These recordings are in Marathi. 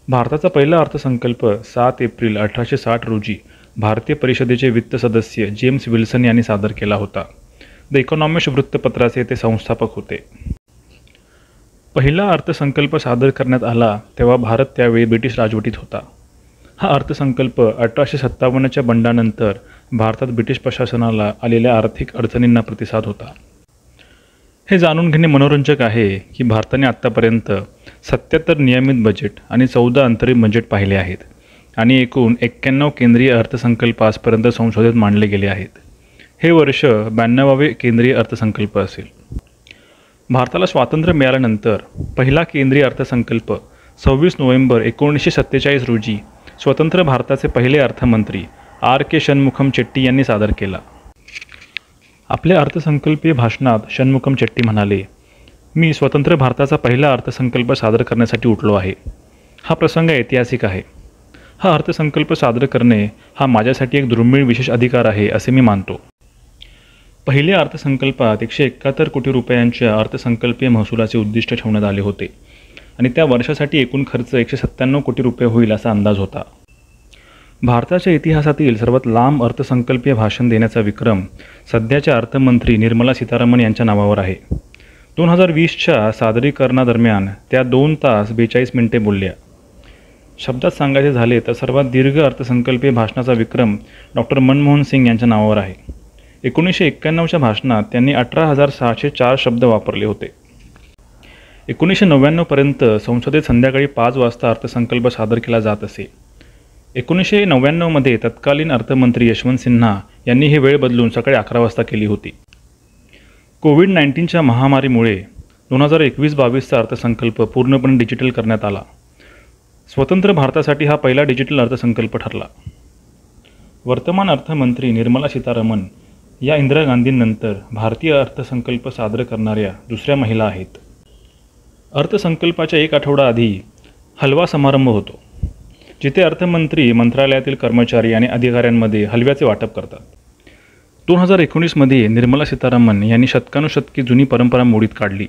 भारताचा पहिला अर्थसंकल्प 7 एप्रिल 1860 रोजी भारतीय परिषदेचे वित्त सदस्य जेम्स विल्सन यांनी सादर केला होता. द इकॉनॉमिस्ट वृत्तपत्राचे ते संस्थापक होते. पहिला अर्थसंकल्प सादर करण्यात आला तेव्हा भारत त्यावेळी ब्रिटिश राजवटीत होता. हा अर्थसंकल्प 1857च्या बंडानंतर भारतात ब्रिटिश प्रशासनाला आलेल्या आर्थिक अडचणींना प्रतिसाद होता. हे जाणून घेणे मनोरंजक आहे की भारताने आत्तापर्यंत 77 नियमित बजेट आणि 14 अंतरिम बजेट पाहिले आहेत आणि एकूण 91 केंद्रीय अर्थसंकल्प आजपर्यंत संसदेत मांडले गेले आहेत. हे वर्ष 92वे केंद्रीय अर्थसंकल्प असेल. भारताला स्वातंत्र्य मिळाल्यानंतर पहिला केंद्रीय अर्थसंकल्प 26 नोव्हेंबर 1947 रोजी स्वतंत्र भारताचे पहिले अर्थमंत्री R.K. षण्मुखम चेट्टी यांनी सादर केला. आपल्या अर्थसंकल्पीय भाषणात षण्मुखम चेट्टी म्हणाले, "मी स्वतंत्र भारताचा पहिला अर्थसंकल्प सादर करण्यासाठी उठलो आहे. हा प्रसंग ऐतिहासिक आहे. हा अर्थसंकल्प सादर करणे हा माझ्यासाठी एक दुर्मिळ विशेष अधिकार आहे असे मी मानतो." पहिल्या अर्थसंकल्पात 171 कोटी रुपयांच्या अर्थसंकल्पीय महसुलाचे उद्दिष्ट ठेवण्यात आले होते आणि त्या वर्षासाठी एकूण खर्च 197 कोटी रुपये होईल असा अंदाज होता. भारताच्या इतिहासातील सर्वात लांब अर्थसंकल्पीय भाषण देण्याचा विक्रम सध्याच्या अर्थमंत्री निर्मला सीतारामन यांच्या नावावर आहे. 2020च्या सादरीकरणादरम्यान त्या 2 तास 42 मिनिटे बोलल्या. शब्दात सांगायचे झाले तर सर्वात दीर्घ अर्थसंकल्पीय भाषणाचा विक्रम डॉक्टर मनमोहन सिंग यांच्या नावावर आहे. 1991च्या भाषणात त्यांनी 18,604 शब्द वापरले होते. 1999 पर्यंत संसदेत संध्याकाळी 5 वाजता अर्थसंकल्प सादर केला जात असे. 1999 मध्ये तत्कालीन अर्थमंत्री यशवंत सिन्हा यांनी ही वेळ बदलून सकाळी 11 वाजता केली होती. कोविड-19च्या महामारीमुळे 2021-22चा अर्थसंकल्प पूर्णपणे डिजिटल करण्यात आला. स्वतंत्र भारतासाठी हा पहिला डिजिटल अर्थसंकल्प ठरला. वर्तमान अर्थमंत्री निर्मला सीतारामन या इंदिरा गांधींनंतर भारतीय अर्थसंकल्प सादर करणाऱ्या दुसऱ्या महिला आहेत. अर्थसंकल्पाच्या 1 आठवडा आधी हलवा समारंभ होतो, जिथे अर्थमंत्री मंत्रालयातील कर्मचारी आणि अधिकाऱ्यांमध्ये हलव्याचे वाटप करतात. 2019मध्ये निर्मला सीतारामन यांनी शतकानुशतके जुनी परंपरा मोडीत काढली.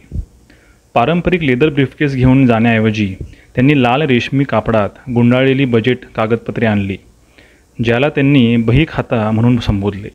पारंपरिक लेदर ब्रीफकेस घेऊन जाण्याऐवजी त्यांनी लाल रेशमी कापडात गुंडाळलेली बजेट कागदपत्रे आणली, ज्याला त्यांनी बही खाता म्हणून संबोधले.